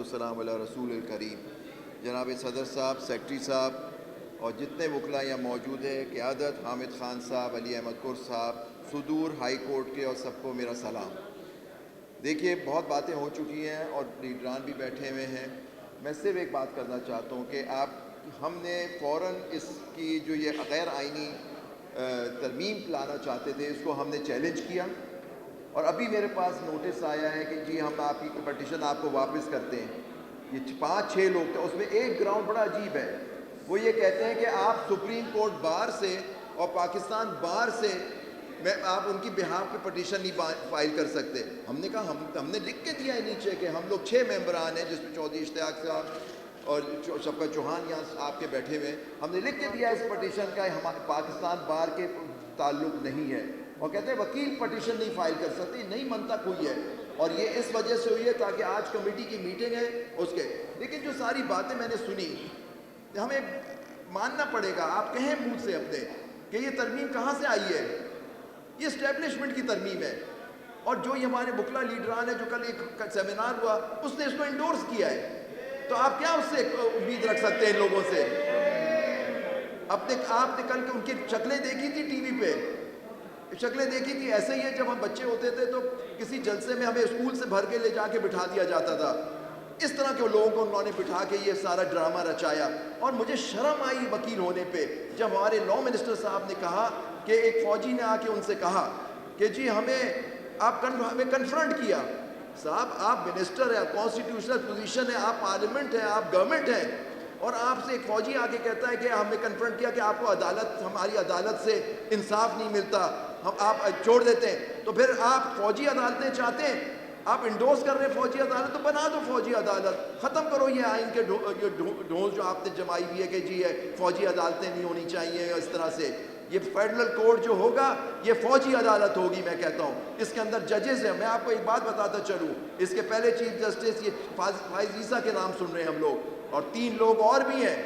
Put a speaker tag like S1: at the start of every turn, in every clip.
S1: والسلام علی رسول الکریم. جناب صدر صاحب، سیکرٹری صاحب اور جتنے وکلاء یہاں موجود ہیں، قیادت، حامد خان صاحب، علی احمد کر صاحب، صدور ہائی کورٹ کے، اور سب کو میرا سلام. دیکھیے، بہت باتیں ہو چکی ہیں اور لیڈران بھی بیٹھے ہوئے ہیں. میں صرف ایک بات کرنا چاہتا ہوں کہ ہم نے فوراً اس کی جو یہ غیر آئینی ترمیم لانا چاہتے تھے، اس کو ہم نے چیلنج کیا، اور ابھی میرے پاس نوٹس آیا ہے کہ جی ہم آپ کی پٹیشن آپ کو واپس کرتے ہیں. یہ 5-6 لوگ تھے، اس میں ایک گراؤنڈ بڑا عجیب ہے. وہ یہ کہتے ہیں کہ آپ سپریم کورٹ بار سے اور پاکستان بار سے آپ ان کی بہاف پہ پٹیشن نہیں فائل کر سکتے. ہم نے کہا ہم نے لکھ کے دیا ہے نیچے کہ ہم لوگ 6 ممبران ہیں، جس میں چودھری اشتیاق صاحب اور شفقت چوہان یہاں آپ کے بیٹھے ہوئے. ہم نے لکھ کے دیا اس پٹیشن کا ہمارے پاکستان بار کے تعلق نہیں ہے، اور کہتے ہیں وکیل پٹیشن نہیں فائل کر سکتے. نہیں منطق ہوئی ہے، اور یہ اس وجہ سے ہوئی ہے تاکہ آج کمیٹی کی میٹنگ ہے اس کے. لیکن جو ساری باتیں میں نے سنی، ہمیں ماننا پڑے گا. آپ کہیں منہ سے اپنے کہ یہ ترمیم کہاں سے آئی ہے؟ یہ اسٹیبلشمنٹ کی ترمیم ہے. اور جو یہ ہمارے وکلاء لیڈران ہیں، جو کل ایک سیمینار ہوا، اس نے اس کو انڈورس کیا ہے. تو آپ کیا اس سے امید رکھ سکتے ہیں ان لوگوں سے؟ آپ نے کل ان کی شکلیں دیکھی تھی ٹی وی پہ، شکلیں دیکھی تھی. ایسے ہی ہے، جب ہم بچے ہوتے تھے تو کسی جلسے میں ہمیں اسکول سے بھر کے لے جا کے بٹھا دیا جاتا تھا. اس طرح کے لوگوں کو انہوں نے بٹھا کے یہ سارا ڈرامہ رچایا. اور مجھے شرم آئی وکیل ہونے پہ جب ہمارے لا منسٹر صاحب نے کہا کہ ایک فوجی نے آ کے ان سے کہا کہ جی ہمیں کنفرنٹ کیا. صاحب، آپ منسٹر ہیں، کانسٹیٹیوشنل پوزیشن ہے، آپ پارلیمنٹ ہیں، آپ گورنمنٹ ہیں، اور آپ سے ایک فوجی آ کے کہتا ہے کہ ہمیں کنفرنٹ کیا کہ آپ کو ہماری عدالت سے انصاف نہیں ملتا، آپ چھوڑ دیتے ہیں. تو پھر آپ فوجی عدالتیں چاہتے ہیں؟ آپ انڈورس کر رہے ہیں فوجی عدالت، تو بنا دو فوجی عدالت. ختم کرو یہ آئین کے ڈھونس جو آپ نے جمائی ہوئی ہے کہ جی فوجی عدالتیں نہیں ہونی چاہیے. اس طرح سے یہ فیڈرل کورٹ جو ہوگا یہ فوجی عدالت ہوگی. میں کہتا ہوں اس کے اندر ججز ہیں. میں آپ کو ایک بات بتاتا چلوں، اس کے پہلے چیف جسٹس یہ فائز عیسیٰ کے نام سن رہے ہیں ہم لوگ، اور 3 لوگ اور بھی ہیں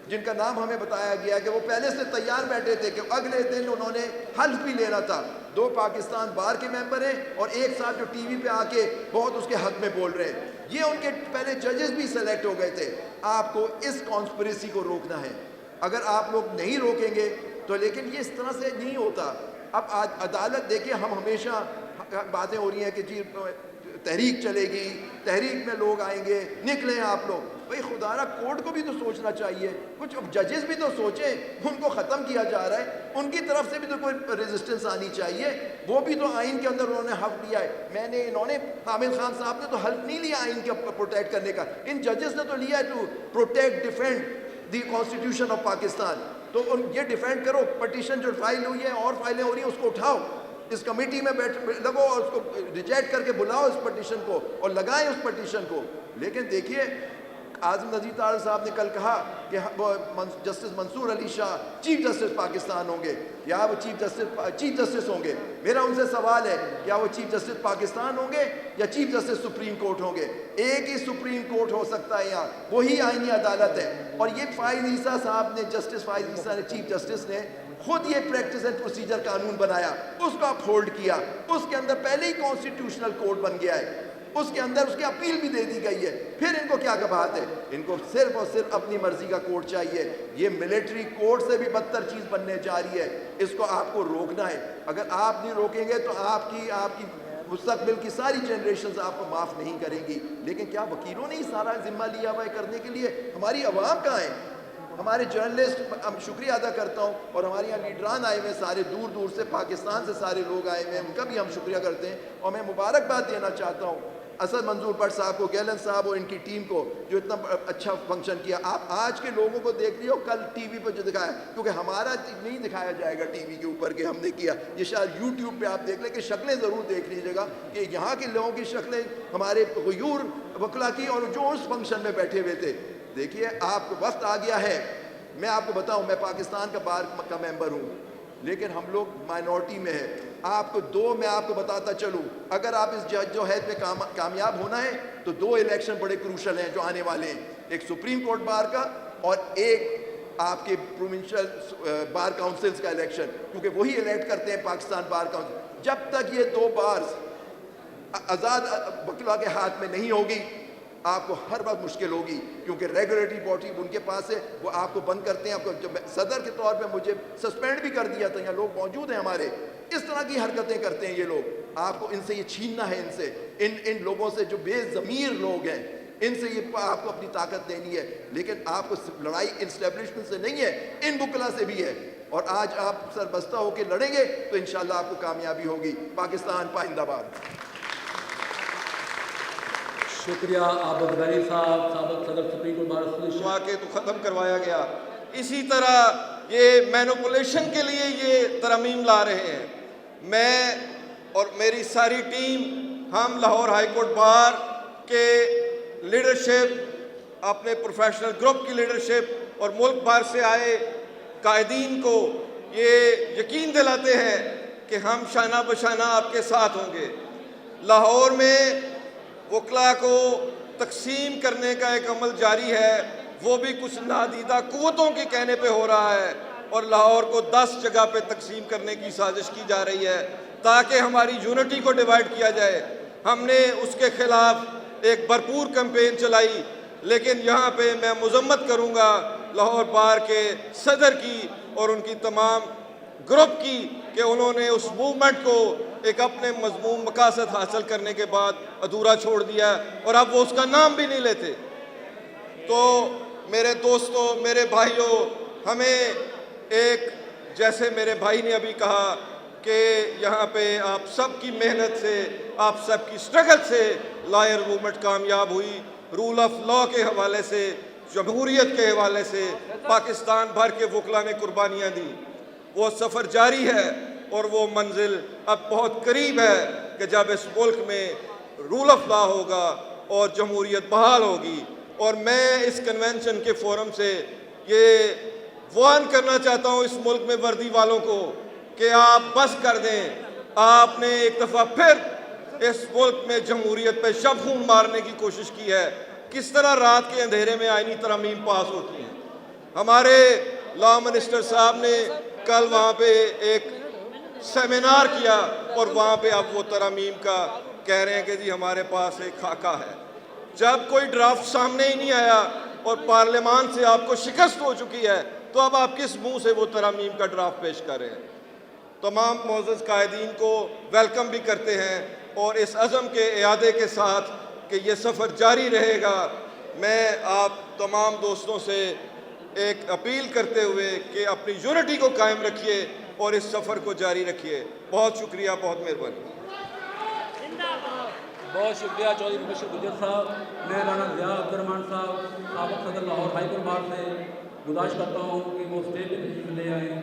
S1: جن کا نام ہمیں بتایا گیا کہ وہ پہلے سے تیار بیٹھے تھے کہ اگلے دن انہوں نے حلف بھی لینا تھا. 2 پاکستان بار کے ممبر ہیں اور ایک صاحب جو ٹی وی پہ آ کے بہت اس کے حق میں بول رہے ہیں. یہ ان کے پہلے ججز بھی سلیکٹ ہو گئے تھے. آپ کو اس کانسپریسی کو روکنا ہے. اگر آپ لوگ نہیں روکیں گے تو، لیکن یہ اس طرح سے نہیں ہوتا. اب عدالت دیکھیں، ہم ہمیشہ باتیں ہو رہی ہیں کہ جی تحریک چلے گی، تحریک میں لوگ آئیں گے، نکلیں آپ لوگ. بھئی خدا را، کورٹ کو بھی تو سوچنا چاہیے کچھ. ججز بھی تو سوچیں، ان کو ختم کیا جا رہا ہے، ان کی طرف سے بھی تو کوئی ریزسٹنس آنی چاہیے. وہ بھی تو آئین کے اندر انہوں نے حق لیا ہے. انہوں نے حامد خان صاحب نے تو حلف نہیں لیا آئین کے پروٹیکٹ کرنے کا. ان ججز نے تو لیا ہے to protect, defend the constitution of Pakistan. تو یہ ڈیفینڈ کرو. پٹیشن جو فائل ہوئی ہے اور فائلیں ہو رہی ہیں اس کو اٹھاؤ، اس کمیٹی میں لگو اور اس کو ریجیکٹ کر کے بلاؤ اس پٹیشن کو اور لگائیں اس پٹیشن کو. لیکن دیکھیے، اعظم نذیر طارق صاحب نے کل کہا کہ جسٹس منصور علی شاہ چیف جسٹس پاکستان ہوں گے، یا وہ چیف جسٹس ہوں گے. میرا ان سے سوال ہے، کیا وہ چیف جسٹس پاکستان ہوں گے یا چیف جسٹس سپریم کورٹ ہوں گے؟ ایک ہی سپریم کورٹ ہو سکتا ہے یہاں، وہی آئینی عدالت ہے. اور یہ فائز عیسیٰ صاحب نے، جسٹس فائز عیسیٰ نے، چیف جسٹس نے خود یہ پریکٹس اینڈ پروسیجر قانون بنایا، اس کو اپہولڈ کیا. اس کے اندر پہلے ہی کانسٹیٹیوشنل کوڈ بن گیا ہے، اس کے اندر اس کی اپیل بھی دے دی گئی ہے. پھر ان کو کیا بات ہے؟ ان کو صرف اور صرف اپنی مرضی کا کوڈ چاہیے. یہ ملٹری کوڈ سے بھی بدتر چیز بننے جا رہی ہے. اس کو آپ کو روکنا ہے. اگر آپ نہیں روکیں گے تو آپ کی مستقبل کی ساری جنریشنز آپ کو معاف نہیں کریں گی. لیکن کیا وکیلوں نے ہی سارا ذمہ لیا ہوا ہے کرنے کے لیے؟ ہماری عوام کہاں ہے؟ ہمارے جرنلسٹ، ہم شکریہ ادا کرتا ہوں، اور ہمارے یہاں لیڈران آئے ہوئے سارے دور دور سے، پاکستان سے سارے لوگ آئے ہوئے ہیں، ان کا بھی ہم شکریہ کرتے ہیں. اور میں مبارکباد دینا چاہتا ہوں اسد منظور بٹ صاحب کو، گیلن صاحب اور ان کی ٹیم کو، جو اتنا اچھا فنکشن کیا. آپ آج کے لوگوں کو دیکھ لیو، کل ٹی وی پہ جو دکھایا، کیونکہ ہمارا نہیں دکھایا جائے گا ٹی وی کے اوپر کہ ہم نے کیا. یہ شاید یوٹیوب پہ آپ دیکھ لیں کہ شکلیں ضرور دیکھ لیجیے گا کہ یہاں کے لوگوں کی شکلیں، ہمارے غیور وکلا کی، اور جو اس فنکشن میں بیٹھے ہوئے تھے. دیکھیے، آپ کو وقت آ گیا ہے. میں آپ کو بتاؤں، میں پاکستان کا بار کا ممبر ہوں، لیکن ہم لوگ مائنورٹی میں ہیں. میں آپ کو بتاتا چلوں، اگر آپ اس جج جو ہے میں کامیاب ہونا ہے تو 2 الیکشن بڑے کروشل ہیں جو آنے والے ہیں. ایک سپریم کورٹ بار کا اور ایک آپ کے پروونشل بار کاؤنسلز کا الیکشن، کیونکہ وہی الیکٹ کرتے ہیں پاکستان بار کاؤنسل. جب تک یہ 2 بارز آزاد وکلا کے ہاتھ میں نہیں ہوگی، آپ کو ہر وقت مشکل ہوگی، کیونکہ ریگولیٹری باڈی ان کے پاس ہے، وہ آپ کو بند کرتے ہیں. آپ کو جب صدر کے طور پہ مجھے سسپینڈ بھی کر دیا تھا، یہاں لوگ موجود ہیں ہمارے، اس طرح کی حرکتیں کرتے ہیں یہ لوگ. آپ کو ان سے یہ چھیننا ہے، ان سے ان لوگوں سے جو بے ضمیر لوگ ہیں، ان سے یہ آپ کو اپنی طاقت دینی ہے. لیکن آپ کو لڑائی اسٹیبلشمنٹ سے نہیں ہے، ان وکلا سے بھی ہے. اور آج آپ سربستہ ہو کے لڑیں گے تو انشاءاللہ آپ کو کامیابی ہوگی. پاکستان پائندہ باد.
S2: شکریہ عابد غنی صاحب، سابق صدر سپریم کورٹ بار ایسوسی
S3: کے تو ختم کروایا گیا. اسی طرح یہ مینوپولیشن کے لیے یہ ترامیم لا رہے ہیں. میں اور میری ساری ٹیم، ہم لاہور ہائی کورٹ بار کے لیڈرشپ، اپنے پروفیشنل گروپ کی لیڈرشپ اور ملک بھر سے آئے قائدین کو یہ یقین دلاتے ہیں کہ ہم شانہ بشانہ آپ کے ساتھ ہوں گے. لاہور میں وکلا کو تقسیم کرنے کا ایک عمل جاری ہے، وہ بھی کچھ نادیدہ قوتوں کے کہنے پہ ہو رہا ہے، اور لاہور کو 10 جگہ پہ تقسیم کرنے کی سازش کی جا رہی ہے تاکہ ہماری یونٹی کو ڈیوائیڈ کیا جائے. ہم نے اس کے خلاف ایک بھرپور کیمپین چلائی، لیکن یہاں پہ میں مذمت کروں گا لاہور بار کے صدر کی اور ان کی تمام گروپ کی کہ انہوں نے اس موومنٹ کو ایک اپنے مضمون مقاصد حاصل کرنے کے بعد ادھورا چھوڑ دیا، اور اب وہ اس کا نام بھی نہیں لیتے. تو میرے دوستوں، میرے بھائیوں، ہمیں ایک، جیسے میرے بھائی نے ابھی کہا کہ یہاں پہ آپ سب کی محنت سے، آپ سب کی سٹرگل سے لائر موومنٹ کامیاب ہوئی. رول آف لا کے حوالے سے، جمہوریت کے حوالے سے پاکستان بھر کے وکلا نے قربانیاں دی. وہ سفر جاری ہے اور وہ منزل اب بہت قریب ہے کہ جب اس ملک میں رول آف لا ہوگا اور جمہوریت بحال ہوگی. اور میں اس کنونشن کے فورم سے یہ وارن کرنا چاہتا ہوں اس ملک میں وردی والوں کو کہ آپ بس کر دیں. آپ نے ایک دفعہ پھر اس ملک میں جمہوریت پہ شب خون مارنے کی کوشش کی ہے. کس طرح رات کے اندھیرے میں آئینی ترامیم پاس ہوتی ہیں. ہمارے لا منسٹر صاحب نے کل وہاں پہ ایک سیمینار کیا اور وہاں پہ اب وہ ترامیم کا کہہ رہے ہیں کہ جی ہمارے پاس ایک خاکہ ہے. جب کوئی ڈرافٹ سامنے ہی نہیں آیا اور پارلیمان سے آپ کو شکست ہو چکی ہے تو اب آپ کس منہ سے وہ ترامیم کا ڈرافٹ پیش کر رہے ہیں. تمام معزز قائدین کو ویلکم بھی کرتے ہیں اور اس عزم کے اعادے کے ساتھ کہ یہ سفر جاری رہے گا، میں آپ تمام دوستوں سے ایک اپیل کرتے ہوئے کہ اپنی یونٹی کو قائم رکھیے اور اس سفر کو جاری رکھیے. بہت شکریہ، بہت مہربانی.
S2: بہت شکریہ چودھری مبشر گجر صاحب. میں رانا ضیاء عبدالرحمان صاحب، سابق صدر لاہور ہائی کورٹ بار سے گزارش کرتا ہوں کہ وہ اسٹیج پہ تشریف لے آئیں.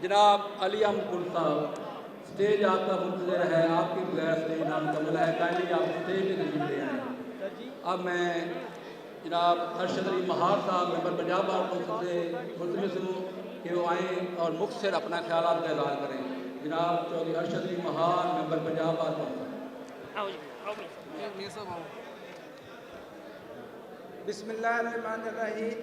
S2: جناب علی احمد گل صاحب، اسٹیج آپ کا منتظر ہے، آپ کے بغیر اسٹیج نامکمل ہے، کائنڈلی آپ اسٹیج پہ تشریف لے آئیں. اب میں جناب ارشد علی مہار صاحب ممبر پنجاب بار کونسل سے ملتمس ہوں کہ وہ آئیں اور مختصر اپنا خیالات کا اظہار کریں. جناب چودھری ارشد علی مہار ممبر پنجاب بار کونسل.
S4: بسم اللہ الرحمن الرحیم.